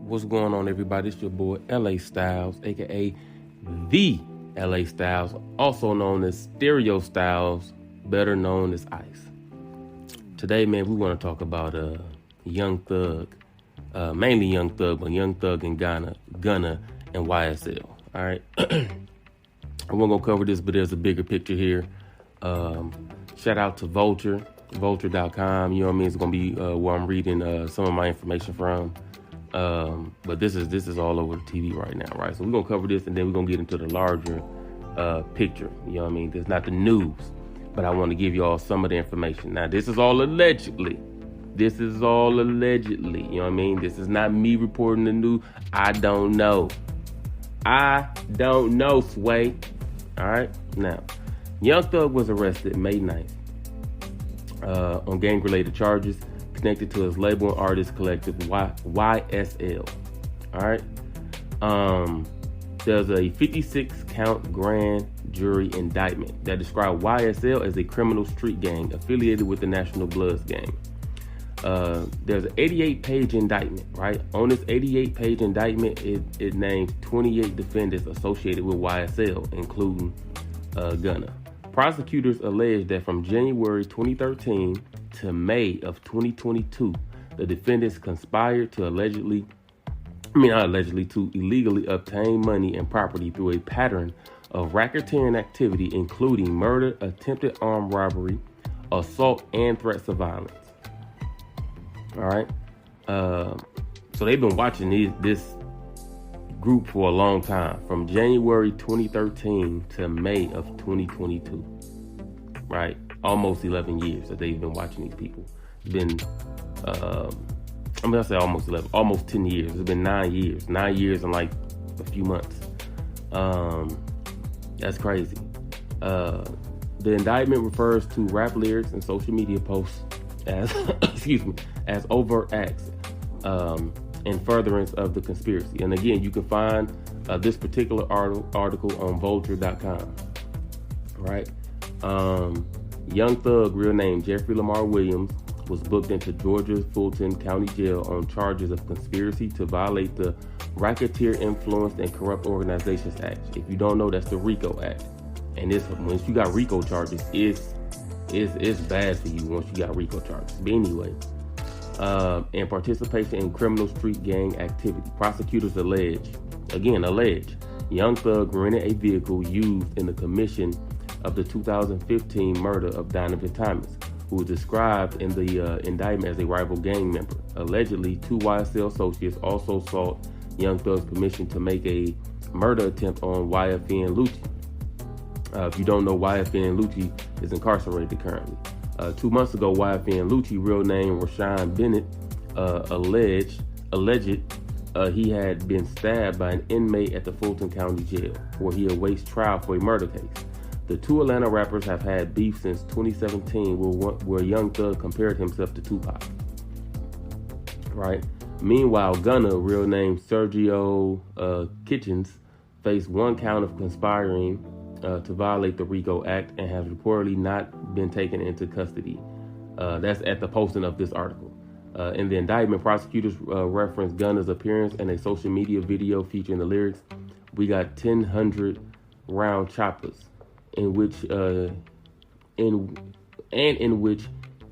What's going on, everybody? It's your boy LA Styles, aka the LA Styles, also known as Stereo Styles, better known as Ice. Today, man, we want to talk about Young Thug, mainly Young Thug, but Young Thug and Gunna and YSL. All right, I wasn't gonna cover this, but there's a bigger picture here. Shout out to vulture.com. You know what I mean? It's gonna be where I'm reading some of my information from. But this is all over the TV right now, right? So we're gonna cover this, and then we're gonna get into the larger picture. You know what I mean? It's not the news, but I want to give you all some of the information. Now, this is all allegedly. You know what I mean? This is not me reporting the news. I don't know, Sway. All right. Now, Young Thug was arrested May 9th on gang-related charges connected to his label and artist collective YSL. All right. There's a 56-count grand jury indictment that described YSL as a criminal street gang affiliated with the National Bloods gang. There's an 88-page indictment, right? On this 88-page indictment, it names 28 defendants associated with YSL, including Gunna. Prosecutors allege that from January 2013 to May of 2022, the defendants conspired to illegally obtain money and property through a pattern of racketeering activity, including murder, attempted armed robbery, assault, and threats of violence. All right. So they've been watching this group for a long time, from January 2013 to May of 2022. Right. Almost 11 years that they've been watching these people. It's been, I say almost 11, almost 10 years. It's been 9 years. 9 years and like a few months. That's crazy. The indictment refers to rap lyrics and social media posts as, as overt acts in furtherance of the conspiracy. And again, you can find this particular article on vulture.com. Right? Young Thug, real name Jeffrey Lamar Williams, was booked into Georgia's Fulton County Jail on charges of conspiracy to violate the Racketeer Influenced and Corrupt Organizations Act. If you don't know, that's the Rico Act. And once you got Rico charges, it's bad for you once you got Rico charges. But anyway, and participation in criminal street gang activity. Prosecutors allege, Young Thug rented a vehicle used in the commission of the 2015 murder of Donovan Thomas, who was described in the indictment as a rival gang member. Allegedly, two YSL associates also sought Young Thug's permission to make a murder attempt on YFN Lucci. If you don't know, YFN Lucci is incarcerated currently. 2 months ago, YFN Lucci, real name Rashawn Bennett, alleged he had been stabbed by an inmate at the Fulton County Jail, where he awaits trial for a murder case. The two Atlanta rappers have had beef since 2017, where Young Thug compared himself to Tupac. Right? Meanwhile, Gunna, real name Sergio Kitchens, faced 1 count of conspiring to violate the RICO Act and has reportedly not been taken into custody. That's at the posting of this article. In the indictment, prosecutors referenced Gunna's appearance in a social media video featuring the lyrics, "We got 1,000 round choppers," in which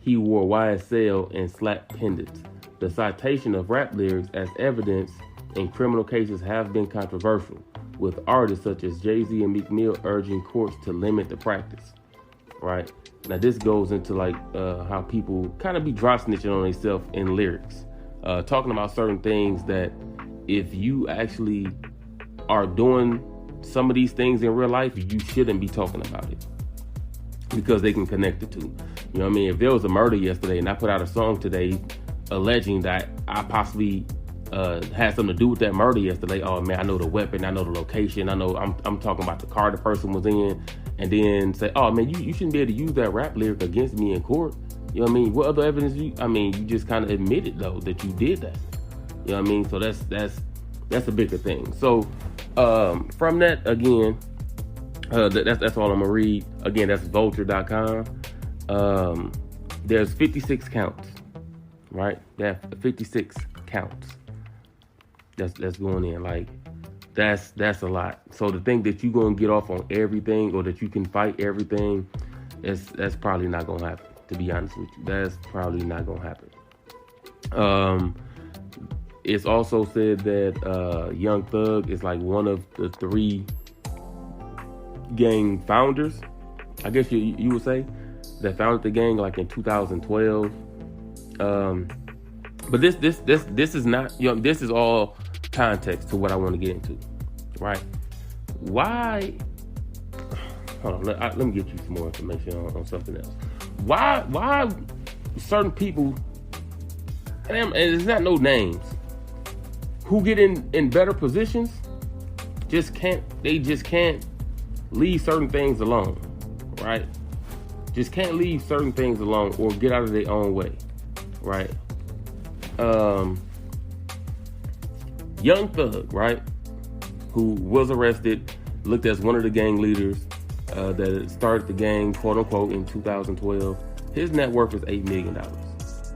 he wore YSL and slap pendants. The citation of rap lyrics as evidence in criminal cases have been controversial, with artists such as Jay-Z and Meek Mill urging courts to limit the practice. Right? Now this goes into like how people kind of be dry snitching on themselves in lyrics, talking about certain things that if you actually are doing some of these things in real life, you shouldn't be talking about it because they can connect the two. You know what I mean? If there was a murder yesterday and I put out a song today alleging that I possibly had something to do with that murder yesterday, oh man, I know the weapon, I know the location, I know I'm talking about the car the person was in, and then say, oh man, you shouldn't be able to use that rap lyric against me in court. You know what I mean? What other evidence you just kind of admitted though that you did that. You know what I mean? So that's a bigger thing. So from that, again, that's all I'm gonna read. Again, that's vulture.com. There's 56 counts, right? Yeah, 56 counts. that's going in. Like that's a lot. So to think that you're gonna get off on everything or that you can fight everything, that's probably not gonna happen. To be honest with you, that's probably not gonna happen. It's also said that Young Thug is like one of the 3 gang founders, I guess you would say, that founded the gang like in 2012. But this is not, this is all context to what I want to get into, right? Why? Hold on, let me get you some more information on something else. Why certain people, and it's not no names, who get in better positions just can't leave certain things alone, right? Just can't leave certain things alone or get out of their own way, right? Young Thug, right, who was arrested, looked as one of the gang leaders that started the gang, quote unquote, in 2012. His net worth is $8 million,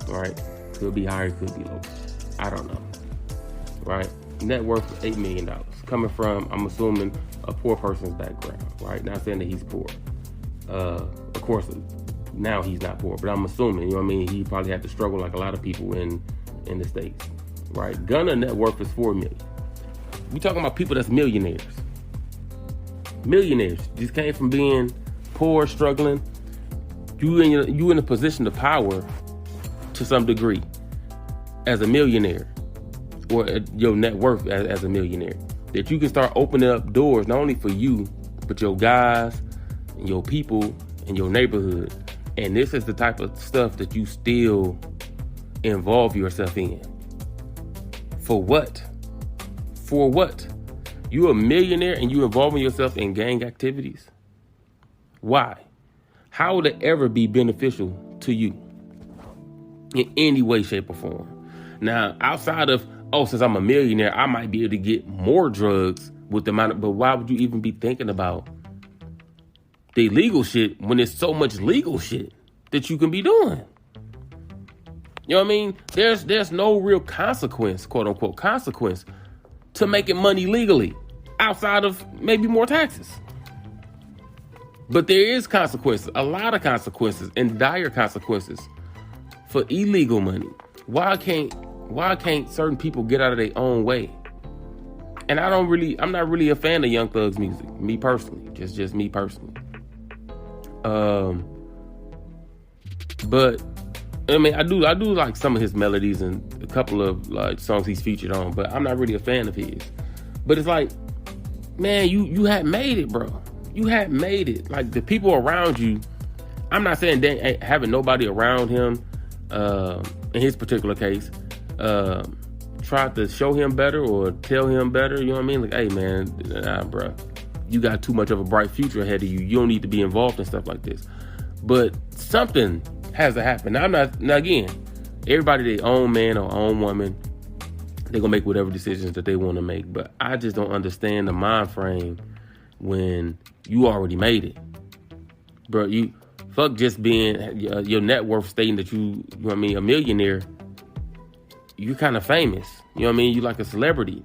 right? Could be higher, could be lower. I don't know, right? Net worth is $8 million, coming from, I'm assuming, a poor person's background, right? Not saying that he's poor. Of course, now he's not poor, but I'm assuming, you know what I mean? He probably had to struggle like a lot of people in the States, right? Gunna net worth is $4 million. We talking about people that's millionaires. Millionaires just came from being poor, struggling. You in a position of power to some degree as a millionaire, or your net worth as a millionaire, that you can start opening up doors not only for you, but your guys and your people and your neighborhood. And this is the type of stuff that you still involve yourself in. For what? For what? You're a millionaire and you involving yourself in gang activities? Why? How would it ever be beneficial to you in any way, shape, or form? Now, outside of, since I'm a millionaire, I might be able to get more drugs with the amount of, but why would you even be thinking about the illegal shit when there's so much legal shit that you can be doing? You know what I mean? There's no real consequence, quote unquote, consequence to making money legally outside of maybe more taxes. But there is consequences, a lot of consequences, and dire consequences for illegal money. Why can't certain people get out of their own way? And I'm not really a fan of Young Thug's music, me personally, just me personally. But I mean, I do like some of his melodies and a couple of like songs he's featured on, but I'm not really a fan of his. But it's like, man, you had made it, bro. You had made it. Like the people around you, I'm not saying that having nobody around him, in his particular case, tried to show him better or tell him better. You know what I mean? Like, hey man, nah, bro, you got too much of a bright future ahead of you. You don't need to be involved in stuff like this. But something has to happen. Now, again, everybody their own man or own woman, they're gonna make whatever decisions that they want to make. But I just don't understand the mind frame when you already made it, bro. You fuck just being your net worth stating that you know what I mean, a millionaire. You kind of famous, you know what I mean. You like a celebrity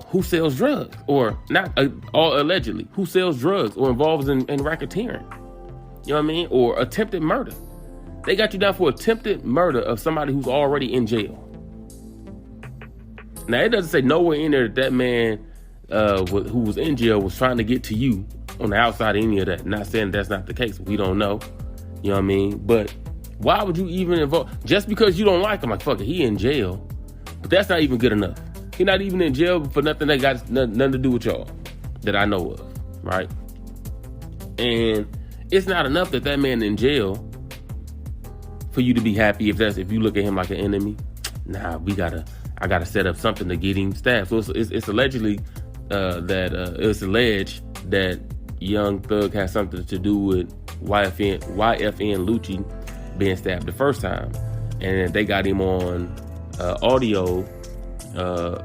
who sells drugs, or not, or allegedly who sells drugs or involves in racketeering. You know what I mean? Or attempted murder. They got you down for attempted murder of somebody who's already in jail. Now, it doesn't say nowhere in there that man who was in jail was trying to get to you on the outside of any of that. Not saying that's not the case. We don't know. You know what I mean? But why would you even involve, just because you don't like him, like, fuck it, he in jail. But that's not even good enough. He's not even in jail for nothing that got nothing to do with y'all that I know of, right? And it's not enough that man in jail for you to be happy if you look at him like an enemy. Nah, I gotta set up something to get him stabbed. So it's allegedly it's alleged that Young Thug has something to do with YFN Lucci being stabbed the first time, and they got him on audio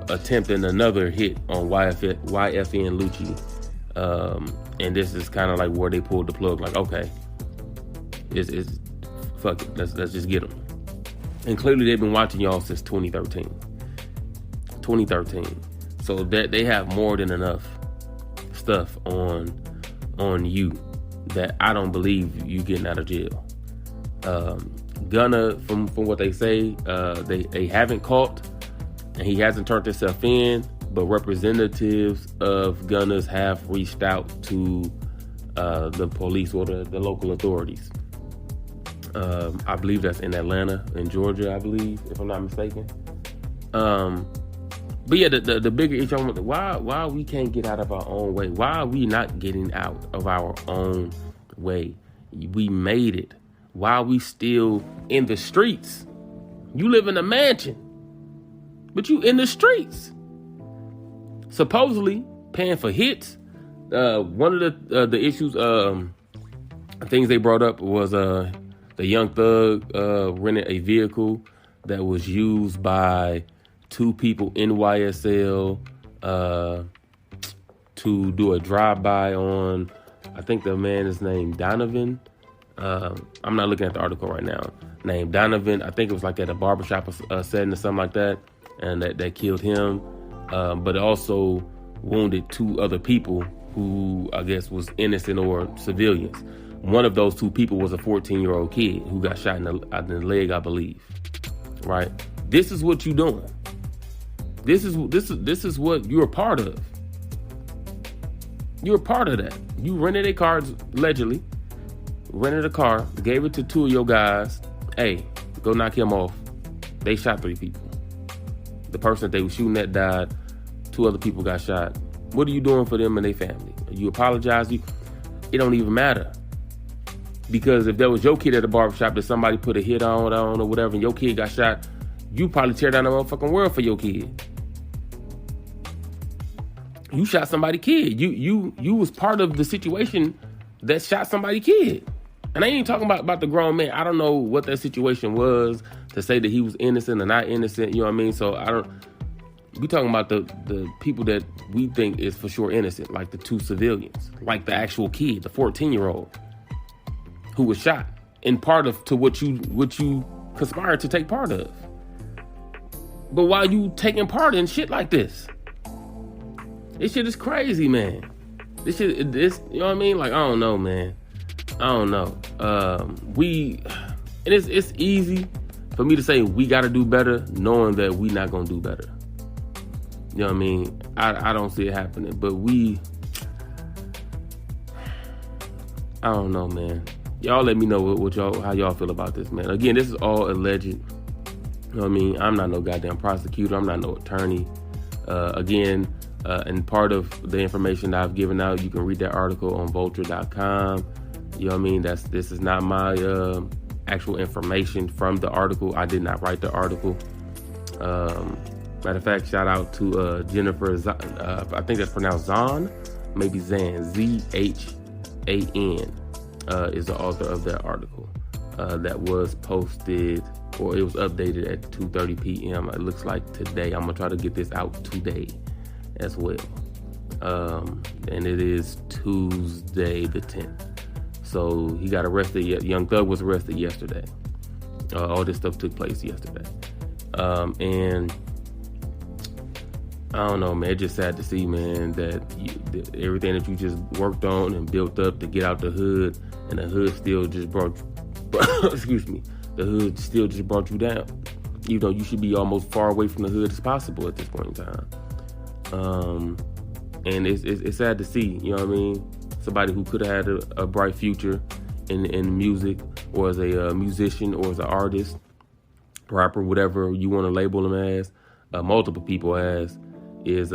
attempting another hit on YFN Lucci. And this is kind of like where they pulled the plug, like, okay, it's fuck it, let's just get him. And clearly they've been watching y'all since 2013. 2013. So that they have more than enough stuff on you that I don't believe you getting out of jail. Gunna, from what they say, they haven't caught, and he hasn't turned himself in, but representatives of Gunna's have reached out to the police or the local authorities. I believe that's in Atlanta, in Georgia, I believe, if I'm not mistaken. But yeah, the bigger issue, why we can't get out of our own way? Why are we not getting out of our own way? We made it. Why are we still in the streets? You live in a mansion, but you in the streets. Supposedly paying for hits. One of the issues, things they brought up was the Young Thug rented a vehicle that was used by two people in YSL to do a drive-by on, I think the man is named Donovan. I'm not looking at the article right now. Named Donovan. I think it was like at a barbershop setting or something like that, and that killed him. But it also wounded two other people who I guess was innocent or civilians. One of those two people was a 14-year-old kid who got shot in the leg, I believe. Right? This is what you're doing. This is what you're a part of. You're a part of that. You rented a car, allegedly. Rented a car, gave it to two of your guys. Hey, go knock him off. They shot 3 people. The person that they were shooting at died. 2 other people got shot. What are you doing for them and their family? You apologize? It don't even matter. Because if there was your kid at the barbershop that somebody put a hit on or whatever, and your kid got shot, you probably tear down the motherfucking world for your kid. You shot somebody's kid. You was part of the situation that shot somebody's kid. And I ain't talking about the grown man. I don't know what that situation was to say that he was innocent or not innocent. You know what I mean? So we talking about the people that we think is for sure innocent, like the 2 civilians, like the actual kid, the 14-year-old who was shot in part of to what you conspired to take part of. But why you taking part in shit like this? This shit is crazy, man. This, you know what I mean? Like, I don't know, man. I don't know. It's easy for me to say we got to do better, knowing that we not gonna do better. You know what I mean? I don't see it happening, but I don't know, man. Y'all let me know how y'all feel about this, man. Again, this is all alleged. You know what I mean? I'm not no goddamn prosecutor. I'm not no attorney. And part of the information that I've given out, you can read that article on vulture.com. You know what I mean? This is not my actual information from the article. I did not write the article. Matter of fact, shout out to Jennifer, I think that's pronounced Zahn, maybe Zan, Z-H-A-N, is the author of that article that was posted, or it was updated at 2:30 p.m. It looks like today. I'm going to try to get this out today as well. And it is Tuesday the 10th. So he got arrested. Young Thug was arrested yesterday. All this stuff took place yesterday. And I don't know, man. It's just sad to see, man, that everything that you just worked on and built up to get out the hood, and the hood still just the hood still just brought you down. Even though you should be almost far away from the hood as possible at this point in time. And it's sad to see, you know what I mean? Somebody who could have had a bright future in music, or as a musician, or as an artist, rapper, whatever you want to label them as, multiple people as, is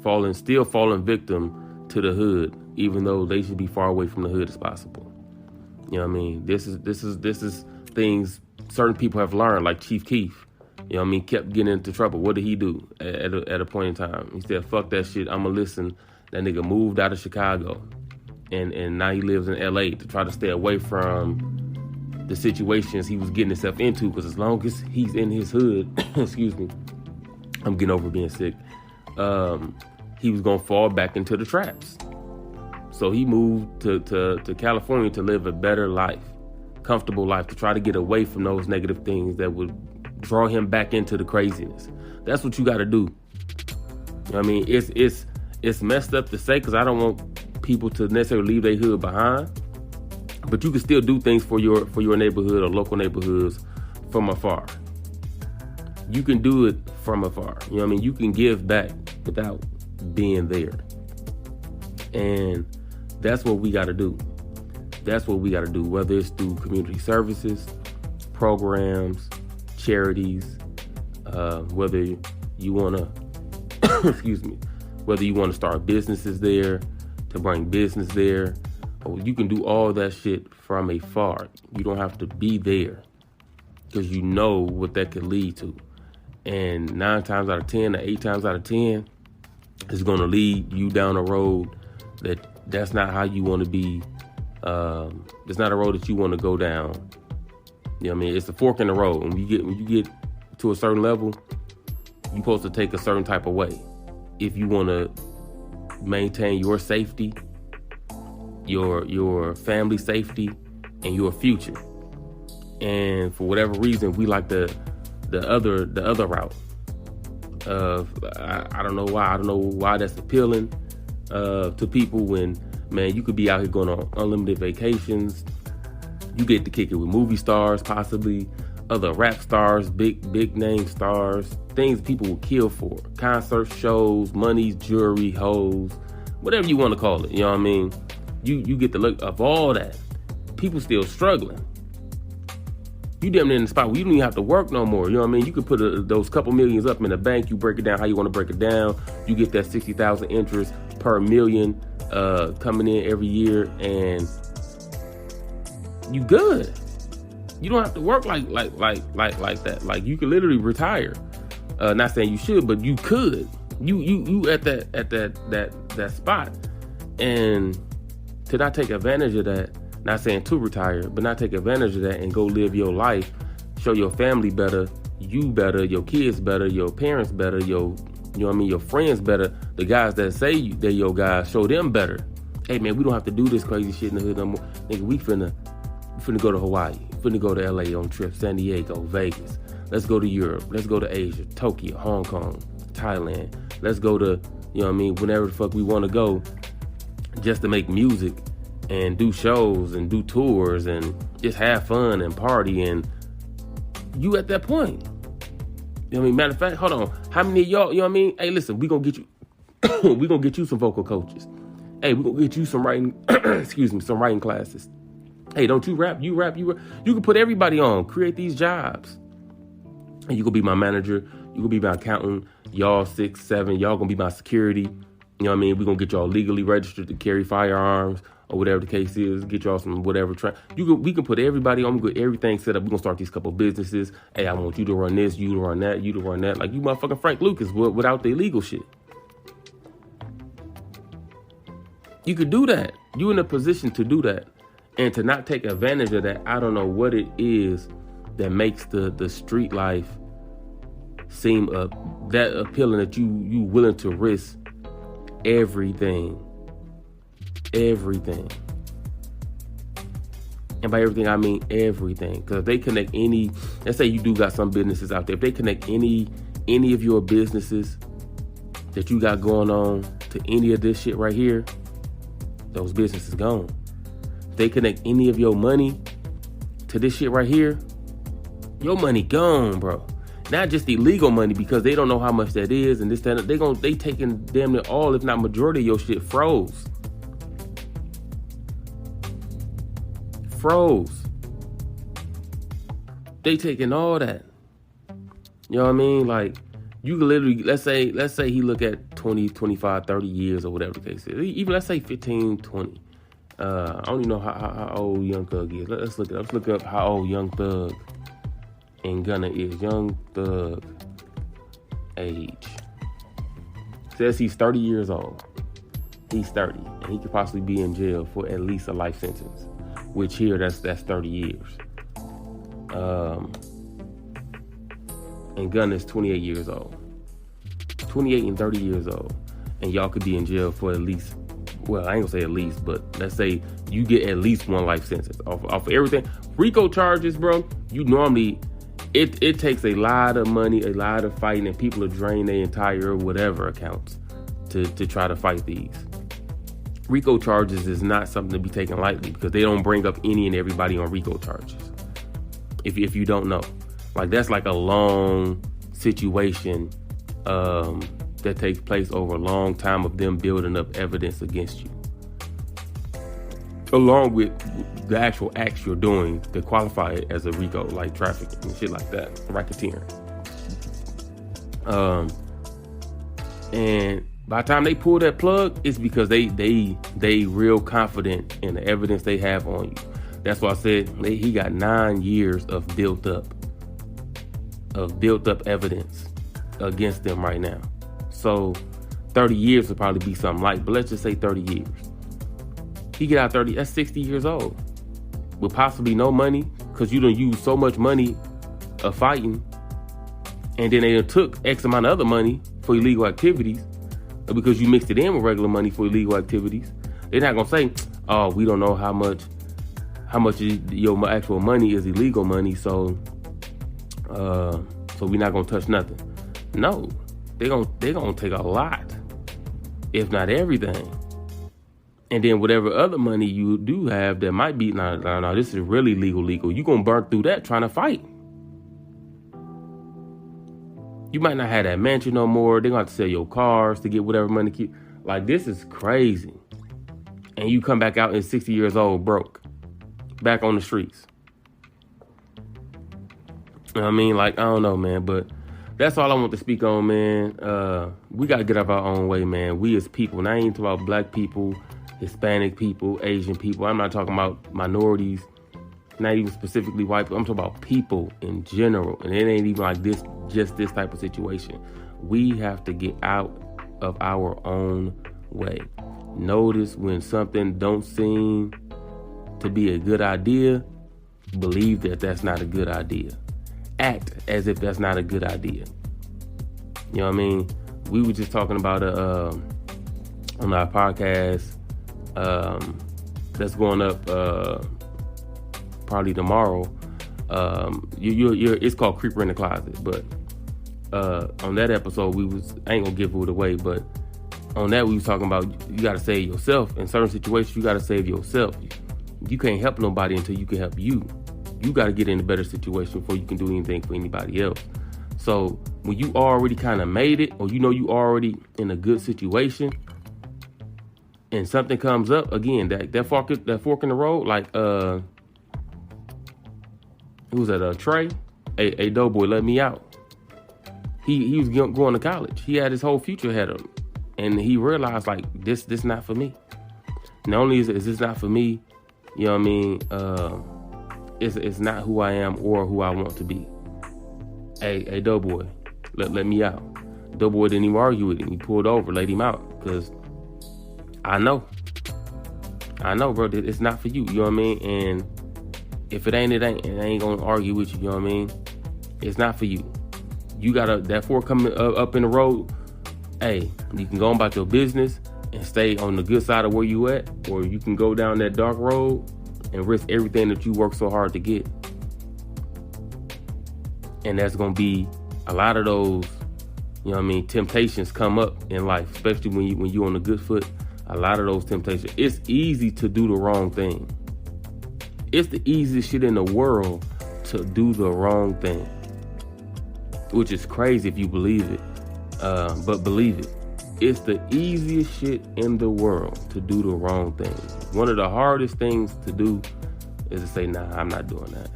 falling victim to the hood, even though they should be far away from the hood as possible. You know what I mean? This is things certain people have learned, like Chief Keef. You know what I mean? Kept getting into trouble. What did he do at a point in time? He said, fuck that shit, I'ma listen. That nigga moved out of Chicago, and now he lives in LA to try to stay away from the situations he was getting himself into, because as long as he's in his hood, excuse me, I'm getting over being sick, he was gonna fall back into the traps. So he moved to California to live a better life, comfortable life, to try to get away from those negative things that would draw him back into the craziness. That's what you got to do. You know what I mean? It's messed up to say, because I don't want people to necessarily leave their hood behind. But you can still do things for your neighborhood or local neighborhoods from afar. You can do it from afar. You know what I mean? You can give back without being there. And that's what we got to do. That's what we got to do, whether it's through community services, programs, charities, whether you want to, excuse me, whether you want to start businesses there, to bring business there. You can do all that shit from afar. You don't have to be there, because you know what that could lead to. And 9 times out of 10, or 8 times out of 10, it's going to lead you down a road that's not how you want to be. It's not a road that you want to go down. You know what I mean? It's a fork in the road. When you get to a certain level, you're supposed to take a certain type of way. If you want to maintain your safety, your family safety, and your future. And for whatever reason, we like the other route of I don't know why. I don't know why that's appealing to people when, man, you could be out here going on unlimited vacations. You get to kick it with movie stars, possibly other rap stars, big name stars, things people will kill for. Concert shows, money, jewelry, hoes, whatever you want to call it. You know what I mean? You get the look of all that. People still struggling. You damn near in the spot where you don't even have to work no more. You know what I mean? You could put those couple millions up in the bank. You break it down how you want to break it down. You get that 60,000 interest per million coming in every year, and you good. You don't have to work like that. Like, you could literally retire. Not saying you should, but you could. You at that spot, and to not take advantage of that. Not saying to retire, but not take advantage of that and go live your life, show your family better, you better, your kids better, your parents better, you know what I mean, your friends better, the guys that say they're your guys, show them better. Hey man, we don't have to do this crazy shit in the hood no more. Nigga, we finna go to Hawaii, finna go to LA on trip, San Diego, Vegas. Let's go to Europe, let's go to Asia, Tokyo, Hong Kong, Thailand. Let's go to, you know what I mean, whenever the fuck we wanna go, just to make music and do shows and do tours and just have fun and party. And you at that point. You know what I mean? Matter of fact, hold on. How many of y'all, you know what I mean? Hey, listen, we gonna get you we gonna get you some vocal coaches. Hey, we gonna get you some writing some writing classes. Hey, don't you rap? You rap. You can put everybody on. Create these jobs. And you gonna be my manager. You gonna be my accountant. Y'all 6, 7. Y'all gonna be my security. You know what I mean? We gonna get y'all legally registered to carry firearms, or whatever the case is, get y'all some whatever. We can put everybody on, we get everything set up. We're going to start these couple businesses. Hey, I want you to run this, you to run that, you to run that. Like you motherfucking Frank Lucas without the illegal shit. You could do that. You in a position to do that. And to not take advantage of that, I don't know what it is that makes the street life seem that appealing, that you willing to risk everything. Everything. And by everything, I mean everything. Because if they connect let's say you do got some businesses out there. If they connect any of your businesses that you got going on to any of this shit right here, those businesses gone. If they connect any of your money to this shit right here, your money gone, bro. Not just illegal money, because they don't know how much that is, and this, that, they taking damn near all, if not majority of your shit froze. They taking all that. You know what I mean? Like, you can literally, let's say he look at 20, 25, 30 years or whatever the case is. Even let's say 15, 20. I don't even know how old Young Thug is. Let's look it up. Let's look up how old Young Thug and Gunna is. Young Thug age. Says he's 30 years old. He's 30, and he could possibly be in jail for at least a life sentence. Which here, that's 30 years. And Gunna is 28 years old. 28 and 30 years old. And y'all could be in jail for at least well, I ain't gonna say at least, but let's say you get at least 1 life sentence off of everything. Rico charges, bro, you normally, it takes a lot of money, a lot of fighting, and people to drain their entire whatever accounts to try to fight these. Rico charges is not something to be taken lightly because they don't bring up any and everybody on Rico charges. If you don't know, like that's like a long situation that takes place over a long time of them building up evidence against you, along with the actual acts you're doing to qualify it as a Rico, like trafficking and shit like that, racketeering. And by the time they pull that plug, it's because they real confident in the evidence they have on you. That's why I said he got 9 years of built up evidence against them right now. So 30 years would probably be something like, but let's just say 30 years. He get out 30, that's 60 years old. With possibly no money, because you done used so much money of fighting, and then they took X amount of other money for illegal activities, because you mixed it in with regular money for illegal activities. They're not gonna say, oh, we don't know how much your actual money is illegal money, so we're not gonna touch nothing. No, they're gonna take a lot, if not everything. And then whatever other money you do have that might be, no, this is really legal. You're gonna burn through that trying to fight. You might not have that mansion no more. They're gonna have to sell your cars to get whatever money. Like, this is crazy. And you come back out at 60 years old, broke, back on the streets. You know what I mean? Like, I don't know, man, but that's all I want to speak on, man. We gotta get out of our own way, man. We as people, and I ain't talking about black people, Hispanic people, Asian people. I'm not talking about minorities, not even specifically white people. I'm talking about people in general. And it ain't even like this, just this type of situation. We have to get out of our own way. Notice when something don't seem to be a good idea, believe that that's not a good idea. Act as if that's not a good idea. You know what I mean? We were just talking about on our podcast that's going up probably tomorrow. It's called Creeper in the Closet, but on that episode I ain't gonna give it away, but on that we was talking about you gotta save yourself. In certain situations you gotta save yourself. You can't help nobody until you can help you. You gotta get in a better situation before you can do anything for anybody else. So when you already kind of made it, or you already in a good situation, and something comes up again, that fork in the road, like who was that? Trey, a doughboy, let me out. He was going to college. He had his whole future ahead of him, and he realized, like, this not for me. Not only is this not for me, you know what I mean? It's not who I am or who I want to be. Hey, doughboy, let me out. Doughboy didn't even argue with him. He pulled over, let him out, because I know, bro, it's not for you. You know what I mean? And if it ain't, it ain't. And I ain't gonna argue with you. You know what I mean? It's not for you. You got that fork coming up in the road. Hey, you can go on about your business and stay on the good side of where you at, or you can go down that dark road and risk everything that you work so hard to get. And that's gonna be a lot of those, you know what I mean, temptations come up in life, especially when you on a good foot. A lot of those temptations. It's easy to do the wrong thing. It's the easiest shit in the world to do the wrong thing, which is crazy if you believe it. But believe it. It's the easiest shit in the world to do the wrong thing. One of the hardest things to do is to say, nah, I'm not doing that.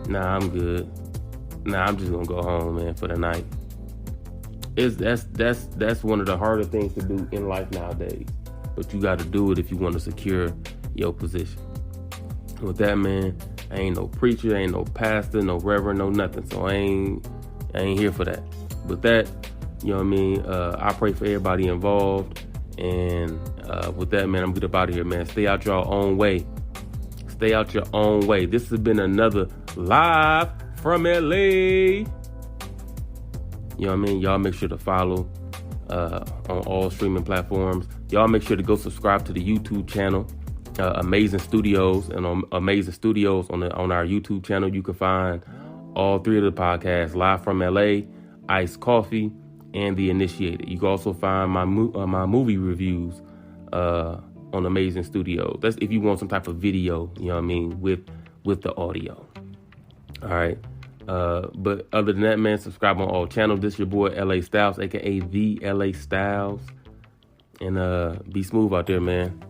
Nah, I'm good. Nah, I'm just gonna go home, man, for the night. That's one of the harder things to do in life nowadays. But you got to do it if you want to secure your position. With that, man, I ain't no preacher, I ain't no pastor, no reverend, no nothing. So I ain't here for that. With that, you know what I mean? I pray for everybody involved. And with that, man, I'm gonna get up out of here, man. Stay out your own way. Stay out your own way. This has been another live from LA. You know what I mean? Y'all make sure to follow on all streaming platforms. Y'all make sure to go subscribe to the YouTube channel, Amazing Studios, and on Amazing Studios on our YouTube channel, you can find all 3 of the podcasts: Live from LA, Iced Coffee, and The Initiated. You can also find my movie reviews on Amazing Studios. That's if you want some type of video, you know what I mean, with the audio. All right. But other than that, man, subscribe on all channels. This your boy LA Styles, aka the LA Styles. And be smooth out there, man.